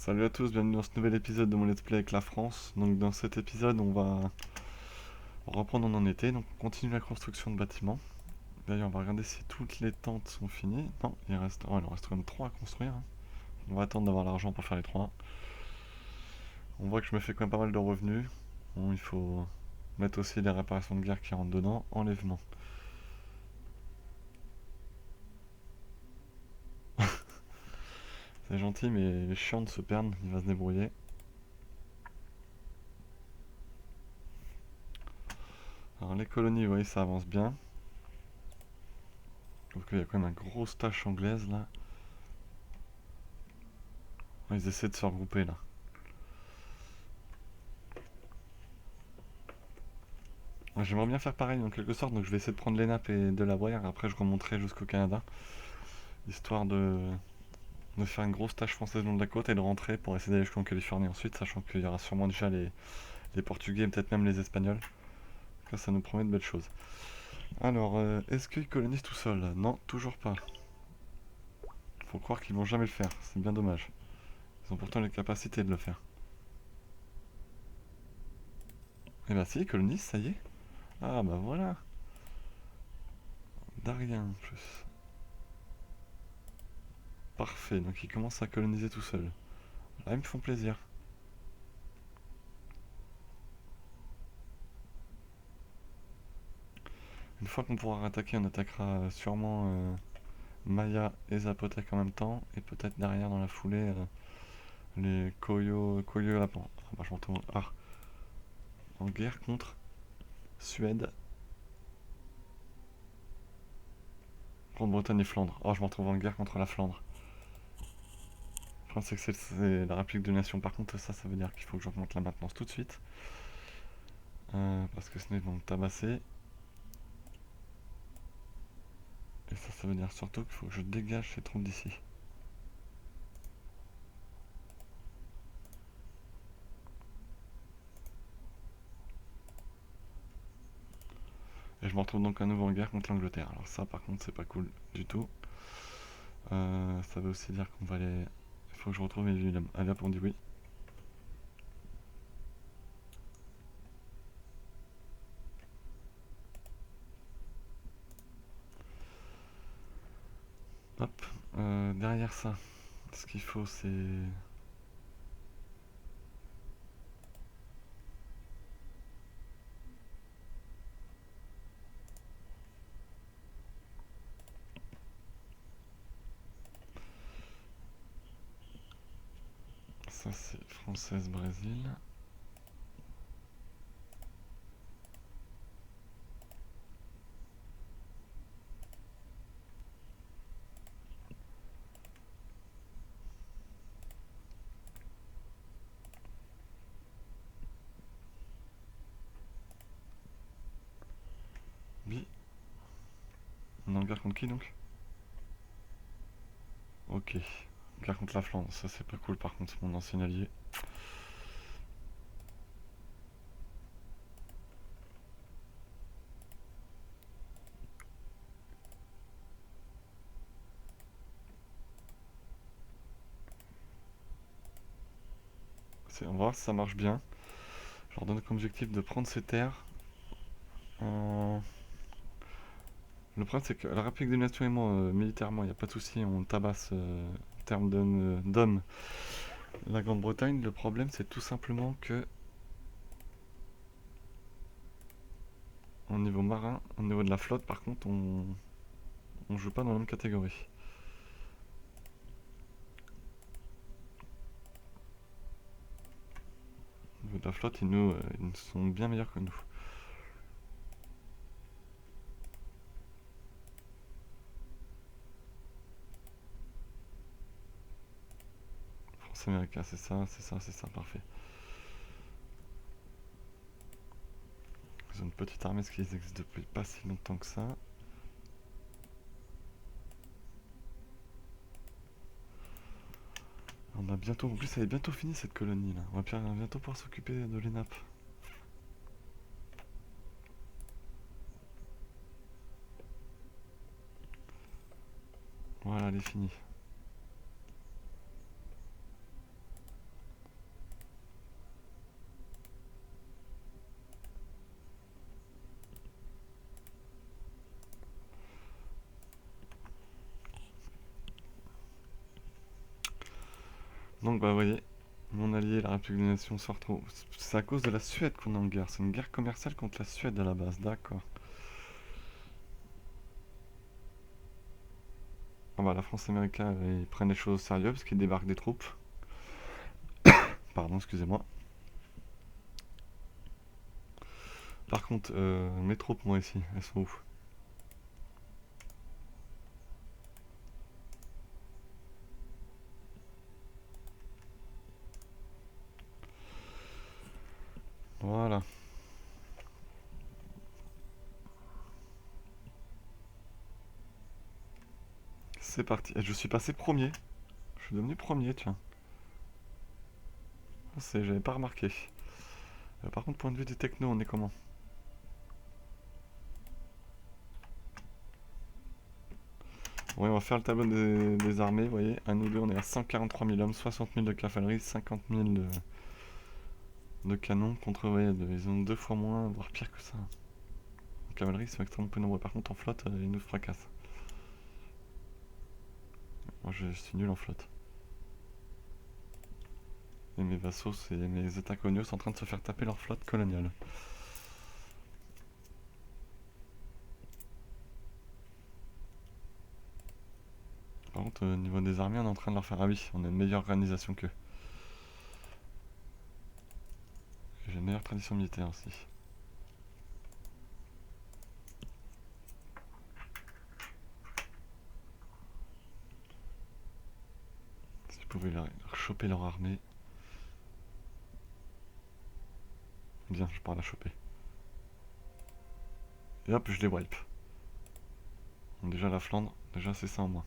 Salut à tous, bienvenue dans ce nouvel épisode de mon Let's Play avec la France. Donc dans cet épisode on va reprendre où on en était, donc on continue la construction de bâtiments. D'ailleurs on va regarder si toutes les tentes sont finies. Non, il en reste quand même 3 à construire, hein. On va attendre d'avoir l'argent pour faire les 3. On voit que je me fais quand même pas mal de revenus. Bon, il faut mettre aussi les réparations de guerre qui rentrent dedans, enlèvement. C'est gentil mais chiant de se perdre, il va se débrouiller. Alors les colonies, vous voyez, ça avance bien. Donc il y a quand même une grosse tâche anglaise là. Ils essaient de se regrouper là. Ouais, j'aimerais bien faire pareil en quelque sorte, donc je vais essayer de prendre les nappes et de la boire, après je remonterai jusqu'au Canada, histoire de faire une grosse tâche française le long de la côte et de rentrer pour essayer d'aller jusqu'en Californie ensuite, sachant qu'il y aura sûrement déjà les Portugais et peut-être même les Espagnols. Ça nous promet de belles choses. Alors, est-ce qu'ils colonisent tout seuls? Non, toujours pas. Faut croire qu'ils vont jamais le faire, c'est bien dommage. Ils ont pourtant les capacités de le faire. Eh ben si, ils colonisent, ça y est. Ah bah voilà, Darien en plus. Parfait, donc ils commencent à coloniser tout seuls. Là, ils me font plaisir. Une fois qu'on pourra rattaquer, on attaquera sûrement Maya et Zapotec en même temps, et peut-être derrière dans la foulée les Koyo Lapans. Ah, bah, je m'entends en guerre contre Suède, Grande-Bretagne et Flandre. Oh, je me retrouve en guerre contre la Flandre. Le problème, c'est que c'est la République de Nation. Par contre, ça veut dire qu'il faut que j'augmente la maintenance tout de suite. Parce que sinon, ils vont me tabasser. Et ça veut dire surtout qu'il faut que je dégage ces troupes d'ici. Et je me retrouve donc à nouveau en guerre contre l'Angleterre. Alors ça, par contre, c'est pas cool du tout. Ça veut aussi dire qu'on va aller... Il faut que je retrouve mes villes. Allez hop, on dit oui. Hop. Derrière ça, ce qu'il faut, c'est... Ça, c'est Française-Brésil. Oui. On est en guerre contre qui, donc? Ok. Guerre contre la Flandre. Ça, c'est pas cool, par contre, c'est mon ancien allié. On va voir si ça marche bien. Je leur donne comme objectif de prendre ces terres. En... Le problème, c'est que la République des Nations et moi, militairement, il n'y a pas de souci, on tabasse en termes d'hommes la Grande-Bretagne. Le problème, c'est tout simplement que, au niveau marin, au niveau de la flotte, par contre, on joue pas dans la même catégorie. Au niveau de la flotte, ils sont bien meilleurs que nous. France-Américain, c'est ça, c'est ça, c'est ça, parfait. Ils ont une petite armée, ce qui existe depuis pas si longtemps que ça. On a bientôt, en plus, elle est bientôt finie cette colonie là. On va bientôt pouvoir s'occuper de l'ENAP. Voilà, elle est finie. Donc bah vous voyez, mon allié, la République des Nations, se retrouve. C'est à cause de la Suède qu'on est en guerre. C'est une guerre commerciale contre la Suède à la base, d'accord. Ah bah la France et l'Amérique, ils prennent les choses au sérieux parce qu'ils débarquent des troupes. Pardon, excusez-moi. Par contre, mes troupes, moi ici, elles sont où? Voilà. C'est parti. Et je suis passé premier. Je suis devenu premier, tiens. J'avais pas remarqué. Par contre, point de vue des technos, on est comment? Ouais, on va faire le tableau des armées, vous voyez. À nous deux, on est à 143 000 hommes, 60 000 de cavalerie, 50 000 de canons contre, ouais, ils ont deux fois moins, voire pire que ça. En cavalerie, ils sont extrêmement peu nombreux. Par contre, en flotte, ils nous fracassent. Moi, je suis nul en flotte. Et mes vassaux et mes états coloniaux sont en train de se faire taper leur flotte coloniale. Par contre, au niveau des armées, on est en train de leur faire... Ah oui, on a une meilleure organisation qu'eux. J'ai une meilleure tradition militaire aussi. Si je pouvais leur choper leur armée. Bien, je pars la choper. Et hop, je les wipe. Donc déjà la Flandre, déjà c'est ça en moins.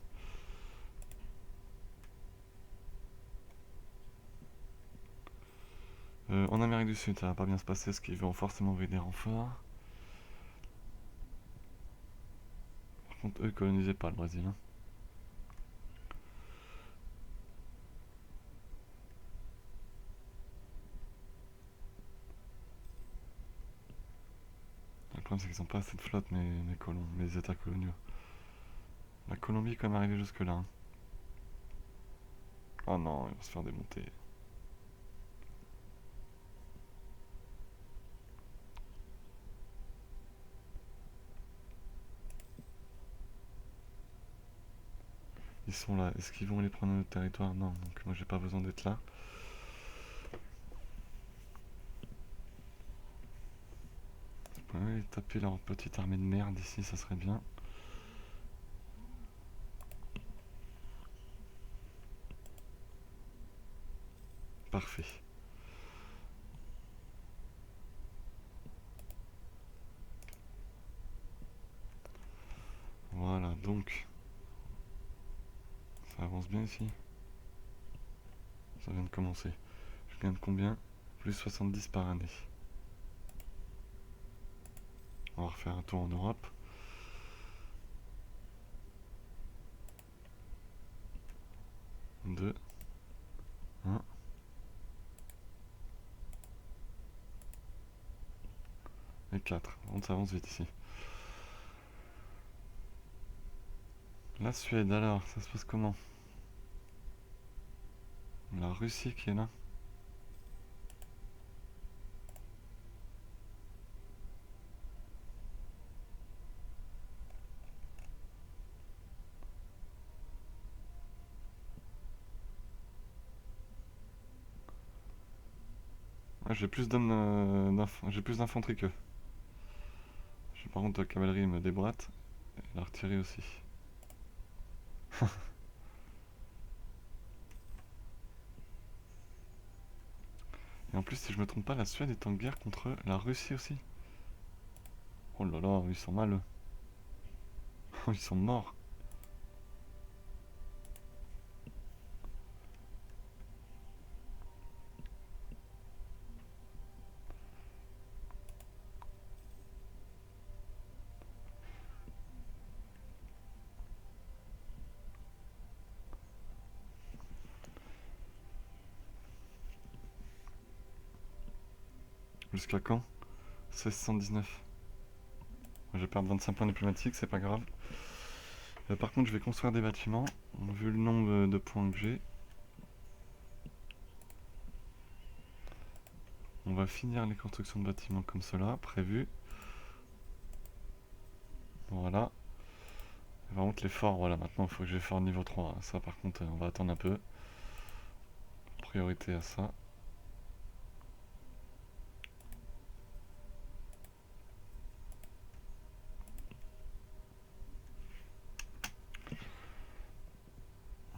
En Amérique du Sud, ça va pas bien se passer parce qu'ils vont forcément envoyer des renforts. Par contre, eux colonisaient pas le Brésil. Hein. Le problème, c'est qu'ils ont pas assez de flotte, mes états coloniaux. La Colombie est quand même arrivée jusque-là. Hein. Oh non, ils vont se faire démonter. Ils sont là. Est-ce qu'ils vont aller prendre notre territoire? Non, donc moi j'ai pas besoin d'être là. Ils pourraient taper leur petite armée de merde ici, ça serait bien. Parfait. Voilà, donc ça avance bien ici. Ça vient de commencer. Je gagne combien? Plus 70 par année. On va refaire un tour en Europe. Deux. Un. Et 4. On s'avance vite ici. La Suède, alors, ça se passe comment? La Russie qui est là. Ouais, j'ai plus d'hommes, j'ai plus d'infanterie qu'eux. Par contre, la cavalerie me déboîte. Et l'artillerie aussi. Et en plus, si je me trompe pas, la Suède est en guerre contre la Russie aussi. Oh là là, ils sont mal. Ils sont morts. Jusqu'à quand? 1619. Je vais perdre 25 points diplomatiques, c'est pas grave. Par contre, je vais construire des bâtiments. Vu le nombre de points que j'ai. On va finir les constructions de bâtiments comme cela, prévu. Voilà. Et par contre les forts, voilà, maintenant il faut que j'ai fort niveau 3. Ça par contre on va attendre un peu. Priorité à ça.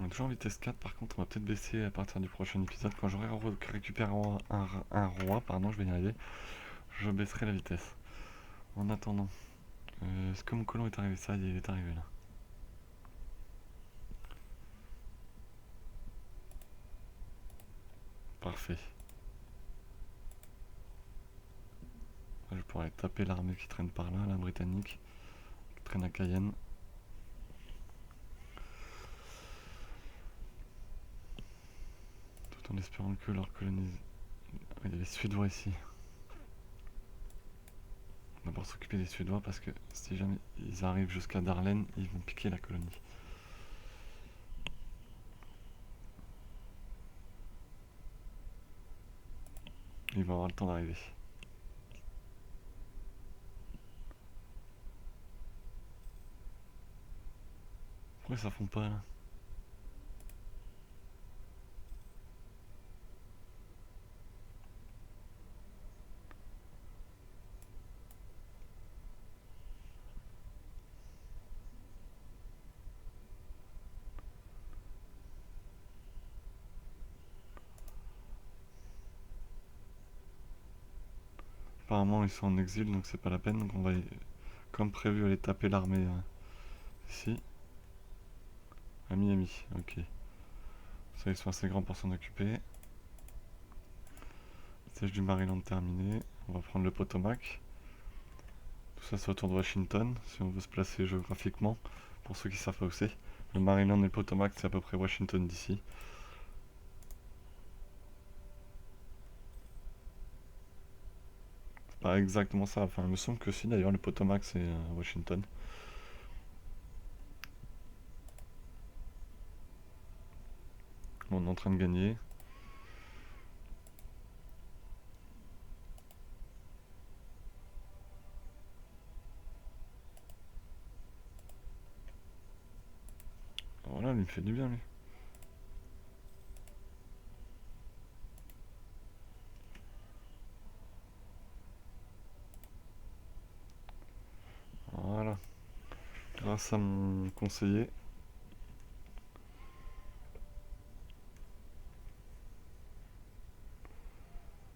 On est toujours en vitesse 4, par contre on va peut-être baisser à partir du prochain épisode. Quand j'aurai récupéré un roi, pardon, je vais y arriver, je baisserai la vitesse. En attendant, est-ce que mon colon est arrivé? Ça, il est arrivé là. Parfait. Je pourrais taper l'armée qui traîne par là, la britannique, qui traîne à Cayenne. Tout en espérant que leur colonie... Il y a les Suédois ici. On va d'abord s'occuper des Suédois parce que si jamais ils arrivent jusqu'à Darlen, ils vont piquer la colonie. Ils vont avoir le temps d'arriver. Pourquoi ça fond pas là? Apparemment ils sont en exil donc c'est pas la peine, donc on va comme prévu aller taper l'armée ici. À Miami, ok. Ça ils sont assez grands pour s'en occuper. Siège du Maryland terminé. On va prendre le Potomac. Tout ça c'est autour de Washington, si on veut se placer géographiquement. Pour ceux qui savent pas où c'est. Le Maryland et le Potomac c'est à peu près Washington d'ici. C'est pas exactement ça, enfin il me semble que si d'ailleurs le Potomac c'est Washington. Bon, on est en train de gagner. Voilà, il me fait du bien lui. Voilà. Grâce à mon conseiller.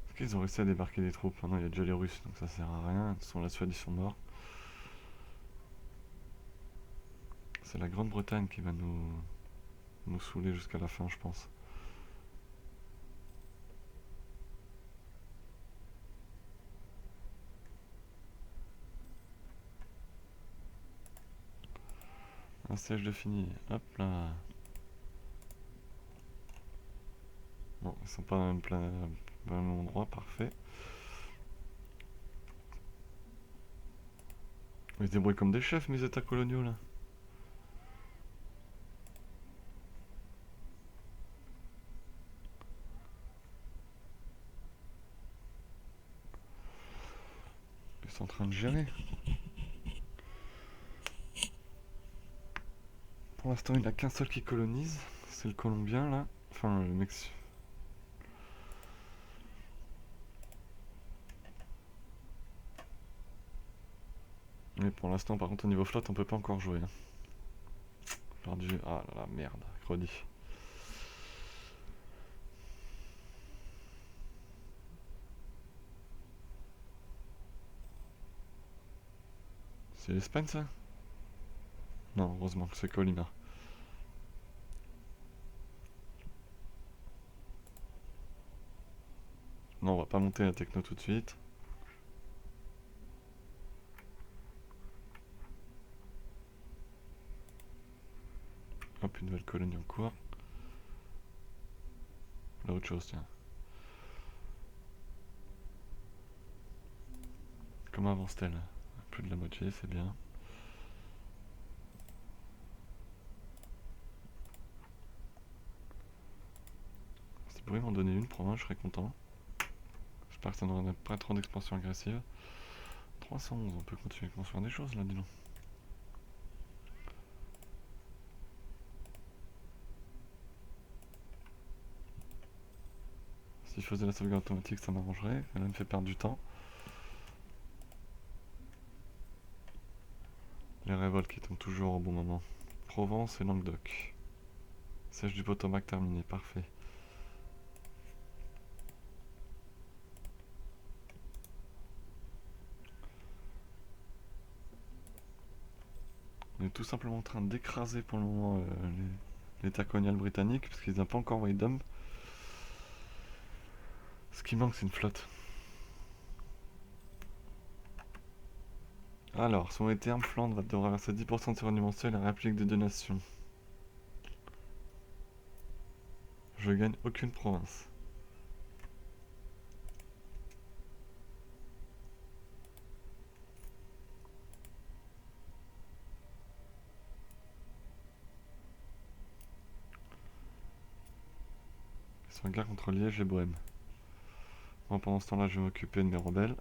Est-ce qu'ils ont réussi à débarquer des troupes? Ah non, il y a déjà les Russes, donc ça sert à rien. Ils sont la Suède, ils sont morts. C'est la Grande-Bretagne qui va nous saouler jusqu'à la fin, je pense. Un siège de fini. Hop là. Bon, ils sont pas dans le même endroit, parfait. Ils se débrouillent comme des chefs, mes états coloniaux là. Ils sont en train de gérer. Pour l'instant, il n'y en a qu'un seul qui colonise. C'est le Colombien là. Enfin, le Mexique. Mais pour l'instant, par contre, au niveau flotte, on peut pas encore jouer. Hein. Perdu. Ah là là, merde. Redit. C'est l'Espagne ça? Non, heureusement que c'est Colina. Non, on va pas monter la techno tout de suite. Hop, une nouvelle colonie en cours. Là, autre chose, tiens. Comment avance-t-elle? Plus de la moitié, c'est bien. Si vous pourriez m'en donner une province, je serais content. J'espère que ça n'aura pas trop d'expansion agressive. 311, on peut continuer à construire des choses là, dis donc. Si je faisais la sauvegarde automatique, ça m'arrangerait. Elle me fait perdre du temps. Les révoltes qui tombent toujours au bon moment. Provence et Languedoc. Siège du Potomac terminé, parfait. On est tout simplement en train d'écraser pour le moment l'État colonial britannique, parce qu'ils n'ont pas encore envoyé d'hommes. Ce qui manque, c'est une flotte. Alors, sur les termes, Flandre devra verser 10% de ses revenus mensuels à la République des deux Nations. Je gagne aucune province. Ils sont en guerre contre Liège et Bohême. Moi, pendant ce temps-là, je vais m'occuper de mes rebelles.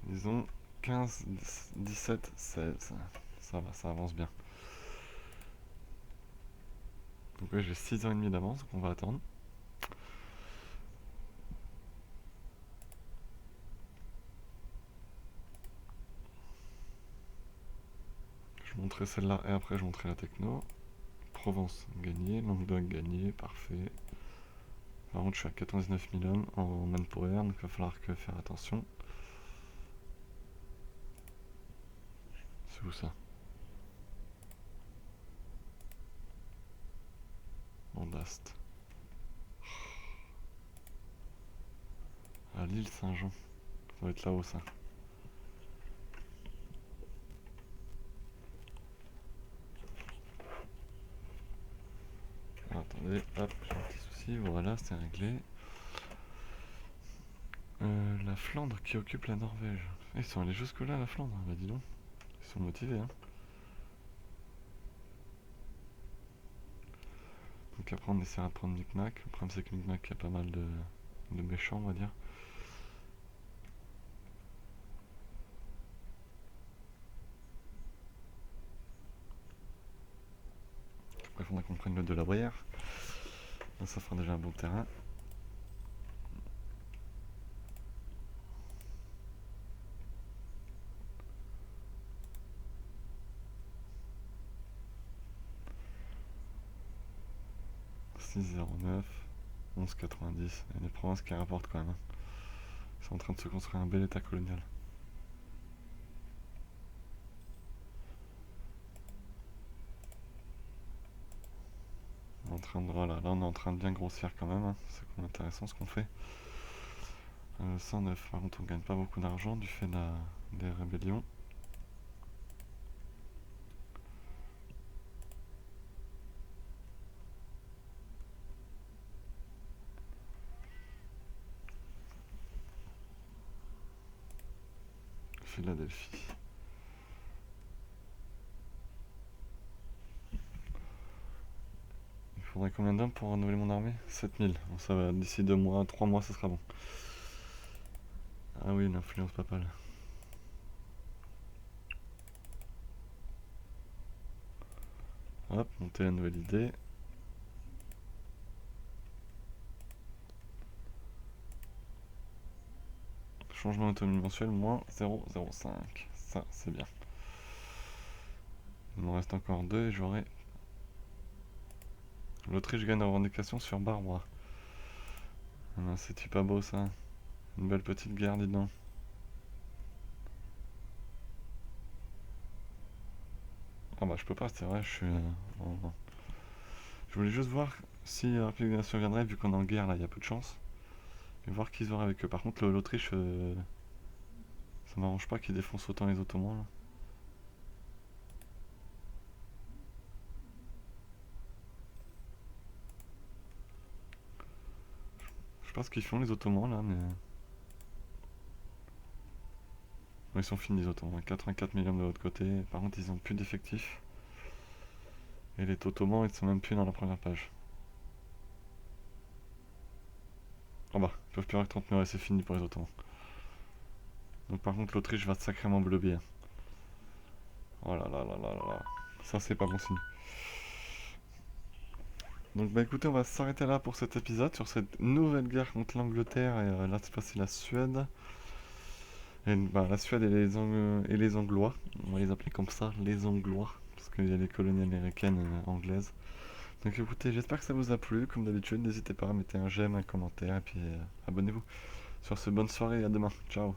Ils ont 15, 17, 16. Ça va, ça avance bien. Donc ouais, j'ai 6h30 d'avance, donc on va attendre. Je montrerai celle-là et après je montrerai la techno. Provence gagné, Languedoc gagné, parfait. Par contre je suis à 99 000 hommes en manpower, donc il va falloir que faire attention. C'est où ça? En Dast. À l'île Saint-Jean. Ça doit être là-haut ça. Ah, attendez, hop, j'ai un petit souci, voilà, c'est réglé. La Flandre qui occupe la Norvège. Ils sont allés jusque là, la Flandre, bah dis donc. Ils sont motivés, hein. Donc après on essaiera de prendre Micmac. Le problème c'est que Micmac il y a pas mal de méchants, on va dire. Après il faudra qu'on prenne le de la Brière. Là, ça fera déjà un bon terrain. « 6,09, 11,90. Il y a des provinces qui rapportent quand même, hein. Ils sont en train de se construire un bel état colonial. Voilà, là on est en train de bien grossir quand même, hein. C'est intéressant ce qu'on fait. 109, par contre on gagne pas beaucoup d'argent du fait des rébellions. Philadelphie. Il faudrait combien d'hommes pour renouveler mon armée? 7000. Bon, ça va, d'ici 2 mois, 3 mois, ça sera bon. Ah oui, une influence papale. Hop, monter la nouvelle idée. Changement d'autonomie mensuel, moins 0,05. Ça, c'est bien. Il m'en reste encore 2 et j'aurai L'Autriche gagne en revendication sur Barrois. Ah, c'est pas beau ça. Une belle petite guerre, dis donc. Ah bah je peux pas, c'est vrai, je suis... Je voulais juste voir si la République des Nations viendrait, vu qu'on est en guerre là, il y a peu de chance. Et voir qu'ils auraient avec eux. Par contre, l'Autriche, ça m'arrange pas qu'ils défoncent autant les Ottomans là. Je sais pas ce qu'ils font les Ottomans là, mais... Bon, ils sont finis les Ottomans, 84 millions de l'autre côté. Par contre, ils ont plus d'effectifs. Et les Ottomans, ils sont même plus dans la première page. Oh bah, ils peuvent plus avoir que 30 000, ouais, c'est fini pour les Ottomans. Donc par contre, l'Autriche va sacrément bleuber. Oh là là là là là là. Ça, c'est pas bon signe. Donc bah écoutez, on va s'arrêter là pour cet épisode, sur cette nouvelle guerre contre l'Angleterre, et là cette fois-ci la Suède. Et bah, la Suède et les Anglois, on va les appeler comme ça, les Anglois, parce qu'il y a les colonies américaines anglaises. Donc écoutez, j'espère que ça vous a plu, comme d'habitude, n'hésitez pas à mettre un j'aime, un commentaire, et puis abonnez-vous. Sur ce, bonne soirée et à demain, ciao.